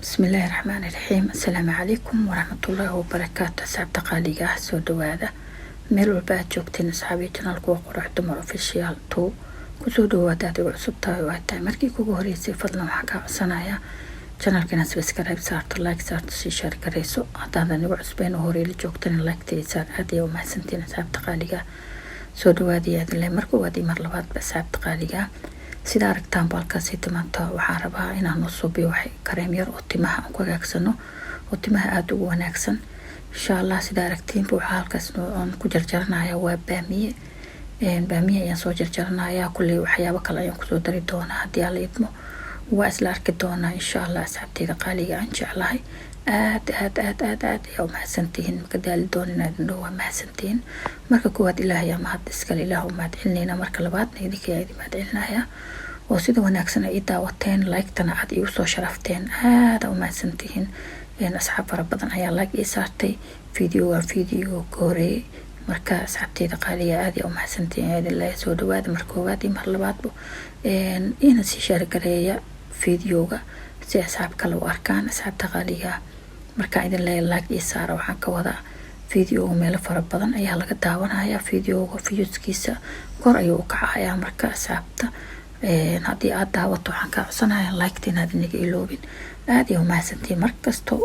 بسم الله الرحمن الرحيم. السلام عليكم ورحمة الله وبركاته. أصحاب تقاليقة سو دواada meel walba aad joogteen asxaabi channelku waa qurux dumar official 2 kusoo dhawaada aad ugu cusub tahay waa tahay markii kugu horeysay fadlan waxaan kaa codsanayaa channelkana subscribe saarto like saarto si share gareyso haddaadan ugu cusbeen oo hore la joogteen like tiisaan aad iyo mahadsantiin asxaab taqaaliga soo dhawaada aad ilaa markuu waadi mar labaad asxaab taqaaliga sida aragtaan balkaasi timaanta waxaan rabaa inaan u suubiyo waxay kareem yar oo timaha aan ku hagaagsano oo timaha aad ugu wanaagsan insha Allah sida aragtiin waxa halkaas aan ku jarjaranayaa waa baamiye ayaan soo jarjaranayaa kulli waxyaabo kale ayaan ku soo dari doonaa haddii aan la idmo waa isla arki doonaa insha Allah asxaabtayda qaaliga aan jeclahay aad ayaa mahadsantihiin marka daali doonina idin waa mahadsantihiin marka koowaad ilaahay ama had iskale ilaahu mahad celinayna marka labaadna idinka idin mahad celinaya oo sida wanaagsan ay daawateen like-tana aad igu soo sharafteen aad u mahadsantihiin asxaab fara badan ayaa like ii saartay video goorey marka asxaabtayda qaaliga aad u mahadsantihiin aad ilaahay soo dhawaada mar koowaad iyo mar labaadba ina si share gareeya videoga si asxaab kale u arkaan asxaabta qaaliga marka idin leeyahay like ii saara waxaan ka wadaa video meel fara badan ayaa laga daawanayaa videoga viewskiisa kor ayuu u kacayaa marka asxaabta haddii aad daawato waxaan ka codsanayaa like inaad inaga iloobin aad iyo mahadsantiin markasto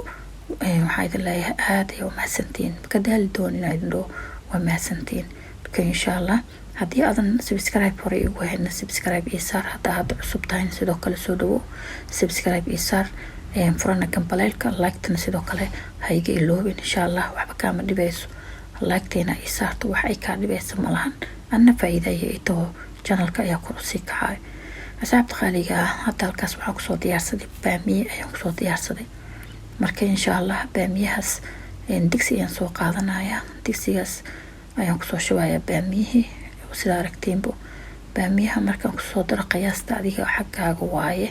waxaan idin leeyahay aad iyo mahadsantiin ka daali doonina idin waa mahadsantiin marka insha Allah haddii aadan subscribe hore ugu hayna subscribe ii saar hadda aad cusub tahay sidoo kale soo dhawo subscribe ii saar furana kambalelka like-tana sidoo kale hayga iloobin insha Allah waxba kaama dhibayso like-tana ii saarto wax ay ka dhibayso malahan anna faa'iido ay tahay channelka ayaa ku sii kacay asxaabta qaaliga hadda halkaas waxaan kusoo diyaarsaday baamiye ayaan kusoo diyaarsaday marka insha Allah baamiyahaas digsi ayaan soo qaadanayaa digsigaas ayaan kusoo shubayaa baamiyihii sida aragtiinbo baamiyaha markaan kusoo daro qiyaasta adiga xaggaaga waaye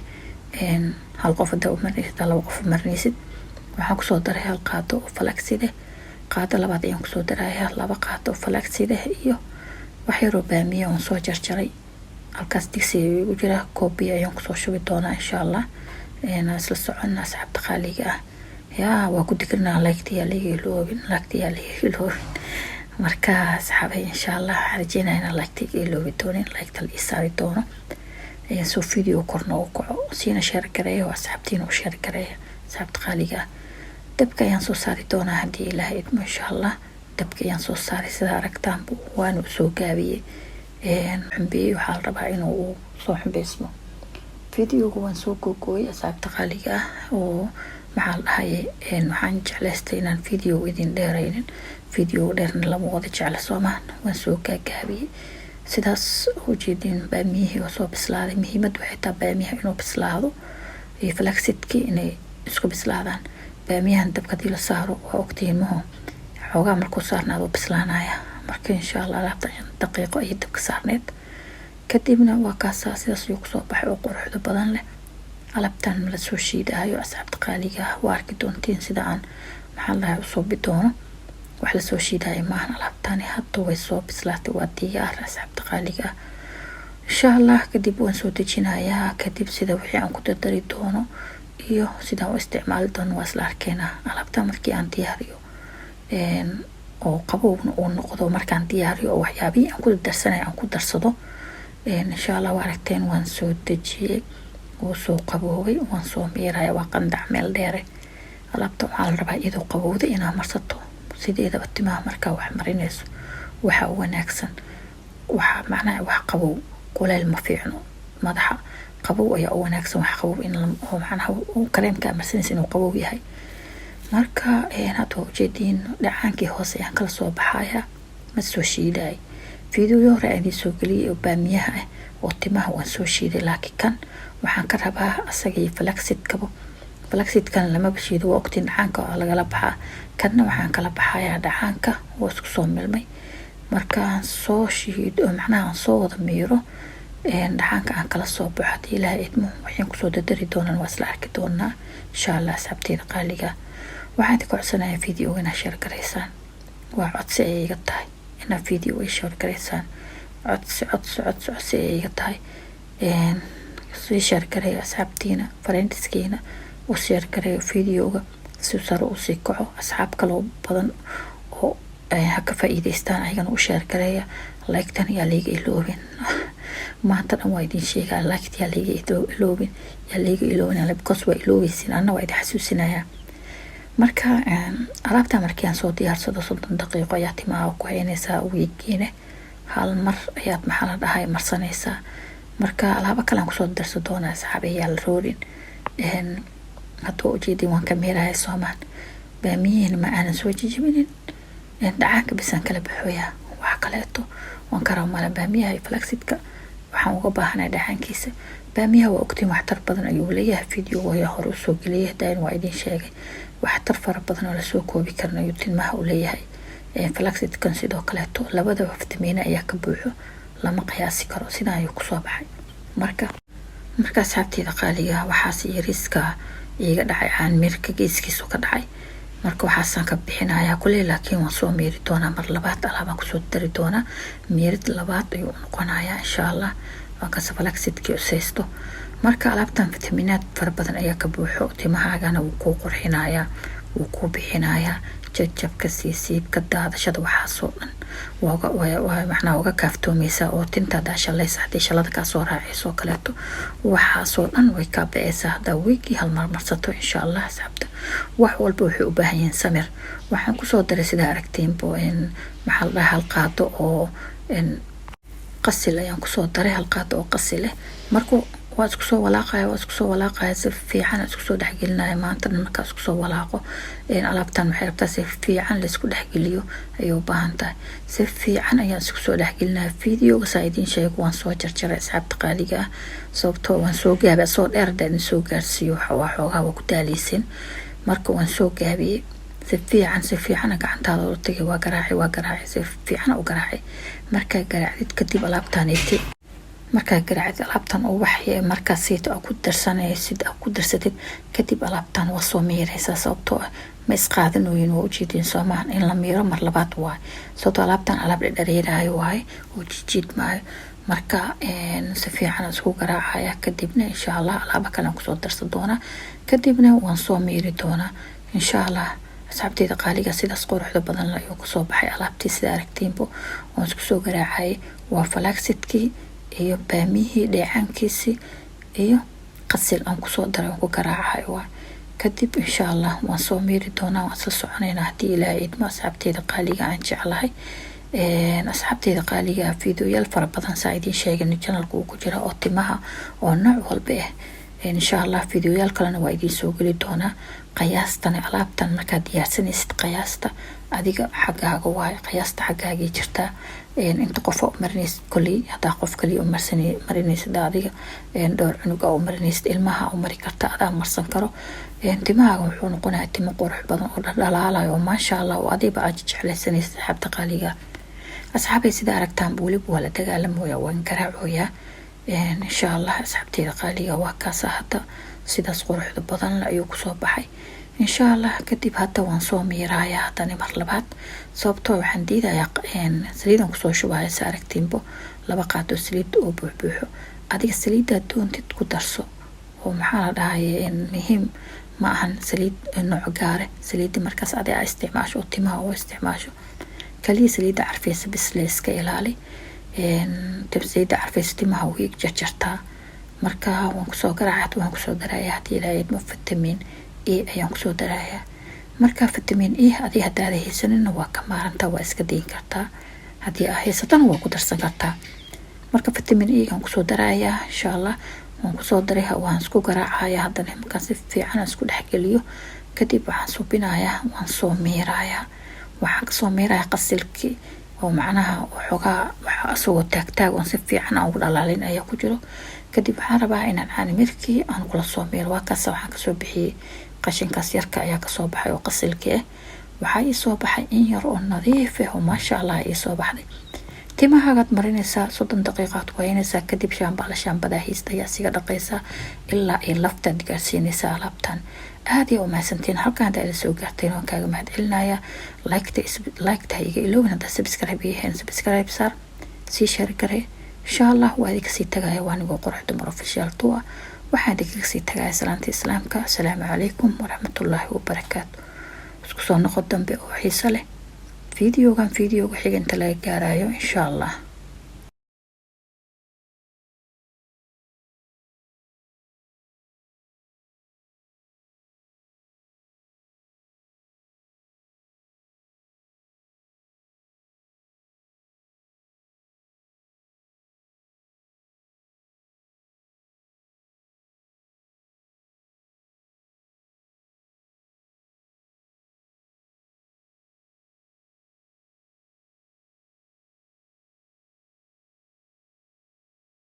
hal qof hadaa u marinaysid laba qof u marinaysid waxaan kusoo daray hal qaado oo falagside qaado labaad ayaan kusoo darayaa laba qaado oo falagside iyo wax yar oo baamiye oo soo jarjaray halkaas digsi ugu jira koobi ayaan kusoo shubi doonaa insha Allah isla soconna asxaabta qaaliga yaa waa ku dignaa like-tiya liga iloobin marka asxaabay insha Allah harjeenayna like-tiga iloobi doonin like-tal ii saari doono soo video korna u kaco siina share gareeyo asxaabtiina u share gareeyo asxaabta qaaliga dabka ayaan soo saari doonaa haddii ilaahay idmo insha Allah dabka ayaan soo saaray sida aragtaan waan u soo gaabiyey xumbiye waxaa la rabaa inuu soo xumbeysmo videoga waan soo googooyay asxaabta qaaliga oo maxaa la dhahay waxaan jeclaystay inaan video idin dheeraynin video dheerna lama wada jecla soomaan waan soo gaagaabiyey sidaas u jeedin baamiyihii oo soo bislaaday muhiimad waxay tahay baamiyaha inuu bislaado iyo flaxseedki inay isku bislaadaan baamiyahan dabka hadii la saaro waa ogtihiin maho xoogaa markuu saarnaado bislaanaya marka insha Allah laabta daqiiqo ay dabka saarneed kadibna waa kaasaa sidaas ayuu kusoo baxay oo quruxda badan leh alabtan la soo shiidayo asxaabta qaaliga waa arki doontiin sida aan maxaa la soo bidoono wax la soo shiidayo maahan alabtani hadda way soo bislaatay waa diyaar asxaabta qaaliga insha Allah kadib waan soo dejinayaa kadib sida wixii aan ku dari doono iyo sida aan isticmaali doono waa isla arkeena alabta markii aan diyaariyo oo qabowna uu noqdo markaan diyaariyo oo waxyaabihi aan ku darsanayo aan ku darsado insha Allah waa aragteen waan soo dejiyay oo soo qaboobay waan soo miiraya waa qandac meel dheere alabta waxaa la rabaa iyadoo qabowda inaad marsato sideedaba timaha markaa wax marinayso waxa wanaagsan waxa macnaha wax qabow kuleel ma fiicno madaxa qabow ayaa wanaagsan wax qabow in oo macnaha kareemka marsanaysa inuu qabow yahay marka hadda ujeedin dhacaankii hoose ayaan kala soo baxaya ma soo shiiday video hore aan soo galiyay oo baamiyaha oo timaha waan soo shiiday laakiin kan waxaan ka rabaa asagii flaxseed-kan lama bashiido waa ogtiin dhacaanka lagala baxaa kadna waxaan kala baxayaa dhacaanka oo isku soo milmay markaan soo shiido macnaha aan soo wada miiro dhacaanka aan kala soo baxo haddii ilaahay idmo waxaan kusoo dadari doonaan waa isla arki doonaa insha Allah asxaabtayda qaaliga waxaan ka codsanayaa video inaad share gareysaan waa codsi ay iga tahay inaad video ay share gareysaan codsi ay iga tahay sii share gareeya asxaabtiina friendskiina u share gareeyo videoga si sare u sii kaco asxaab kale badan oo ha ka faa'iideystaan ayagana u share gareeya like-tan yaa liiga iloobin maanta dhan waa idin sheegaa like yaa liiga iloobin because waa iloobeysin anna waa idin xasuusinayaa marka alaabta markii aan soo diyaarsado 30 daqiiqo ayaa timaha ku haynaysaa weegiina hal mar ayaad maxaa la dhahay marsanaysaa marka alaaba kale aan kusoo darso doonaa asxaabayaal roodin hadda ujeedin waan ka meerahay Soomaan baamiyiin ma aanan soo jijibinin dhacaanka bisan kala baxooyaa wax kaleeto waan karaa mala baamiyaha flaxseedka waxaan uga baahanay dhacaankiisa baamiyaha waa ogtiin waxtar badan ayuu leeyahay video hore u soo geliyay daayin waa idin sheegay waxtar fara badan oo la soo koobi karna ayuu tilmaha u leeyahay flaxseedkan sidoo kaleeto labada fitamiin ayaa ka buuxo lama qiyaasi karo sidaan ayuu ku soo baxay marka asxaabteeda qaaliga waxaas yariska iga dhacay aan mirka geeskiisu ka dhacay marka waxaan ka bixinayaa kullee laakiin waan soo meeri doonaa mar labaad alaabaan ku soo dari doonaa meerid labaad ayuu noqonayaa insha Allah waan ka flaxseedkii usaysto marka alaabtan fitamiinaad fara badan ayaa ka buuxo timahaagana wuu ku qurxinayaa wuu ku bixinayaa jajabka siibka daadashada waxa soo dhan waa macna uga kaaftoomaysa oo tinta daashalaysa hadii shalada ka soo raacayso kaleeto waxa soo dhan way ka bixisa hada weeki hal mar marsato insha Allah sabta wax walba wuxuu u baahan yahay samir waxaan ku soo daray sida aragteen in maxal hal qaado oo qasil ayaan ku soo daray hal qaado oo qasil markuu waa isku soo walaaqaya si fiican isku soo dhaxgelinaya maanta marka isku soo walaaqo alaabtan waxay rabtaa si fiican la isku dhaxgeliyo ayuu baahan tahay si fiican ayaa isku soo dhaxgelinaya videoga saidin sheego waan soo jarjaray asxaabta qaaliga sababtoo waan soo gaabay soo dheer daan soo gaarsiyo xoogaa ku daaleysin marka waan soo gaabiyay si fiican gacantaada u tagay waa garaacay si fiican u garaacay marka garaacid kadib alaabtaanaytay marka garaacid alaabtan oo waxay marka siid ku darsanaysid ku darsatid kadib alaabtan waa soo meeraysaa sababtoo ma isqaadanooyin oo ujeedin Soomaan in la meero mar labaad waa sababtoo alaabtan alaab dhareerayo waay oo jijid maayo marka si fiican isku garaacaya kadibna insha Allah alaab kale ku soo darsan doona kadibna waan soo meeri doona insha Allah asxaabteeda qaaliga sidaas quruxda badan la ku soo baxay alaabtii sida aragtiinbo waan isku soo garaacay waa flaxseedkii iyo baamihii dheecaankiisi iyo qasil aan ku soo daray ku garaacay waa kadib insha Allah waan soo meeri doonaa waan soo soconaynaa hadii Ilaahay idmo asxaabteeda qaaliga aan jeclahay asxaabteeda qaaliga videoyaal fara badan saidin sheegay channelku ku jira oo timaha oo nooc walba insha Allah videoyaal kalena waa idin soo gali doonaa qiyaastan alaabtan marka diyaarsanaysid qiyaasta adiga xagaaga waa qiyaasta xagaaga jirta inta qof oo marinaysid kulli hada qof kali oo marinaysid adiga dhowr cunuga oo marinaysid ilmaha oo mari karta adaa marsan karo timaha wuxuu noqonayaa timo qurux badan oo dhalaalayo ma sha Allah oo adiba aad jeclaysanaysid xabta qaaliga asxaabay sida aragtaan waliba wala dagaalamooya waan garaacoya insha Allah asxaabteeda qaaliga waa kaas hada sidaas quruxda badan la ayuu ku soo baxay insha Allah kadib hada waan soo meerayaa hadana mar labaad sababtoo waxaan diidayaa saliidan ku soo shubaya aragtiinbo laba qaado saliid oo buuxbuuxo adiga saliida doontid ku darso oo maxaa la dhahay muhiim ma ahan saliid nooc gaar ah saliid markaas adiga isticmaasho timaha oo isticmaasho kaliya saliida carfeysa bis la iska ilaali saliida carfeysa timaha way jarjartaa marka waan ku soo garaacay waan ku soo darayaa hadii Ilaahay ma fitamiin ayaan ku soo darayaa marka fitamiin adiga hadaad haysanin waa ka maaranta waa iska deyn kartaa hadii aad haysatana waa ku darsan kartaa marka fitamiin aan ku soo darayaa insha Allah waan ku soo daray waan isku garaacayaa hadana marka si fiican isku dhaxgeliyo kadib waxaan subinayaa waan soo meerayaa waxaan soo meerayaa qasilkii oo macnaha waxoogaa waxa soo taagtaag oo si fiican aan u dhalaalin ayaa ku jiro kadib waxaan rabaa inaan caanimirkii aan kula soo meero waa kaas waxaan ka soo bixiyay qashinkaas yarka ayaa ka soo baxay oo qasilkii waxa ii soo baxay in yar oo nadiif ah oo ma sha Allah ii soo baxday timahaagad marinaysaa 30 daqiiqaad ku haynaysaa kadib shaambada hiista ayaa siga dhaqaysaa ilaa ay laftaad gaarsiinaysaa alaabtan aad iyo maasantiin halkaan aad soo gaarteen oo kaaga mahad celinaya like iga ilowin hada subscribe sar si share gare insha Allah waa idinka sii tagaya waa aniga quruxda Mar Official 2 waxaan idinkaga sii tagaya salaanta islaamka. Assalaamu calaykum waraxmatullaahi wabarakaatu. isku soo noqo dambe oo xiiso leh videogan videoga xiga inta laga gaarayo insha Allah.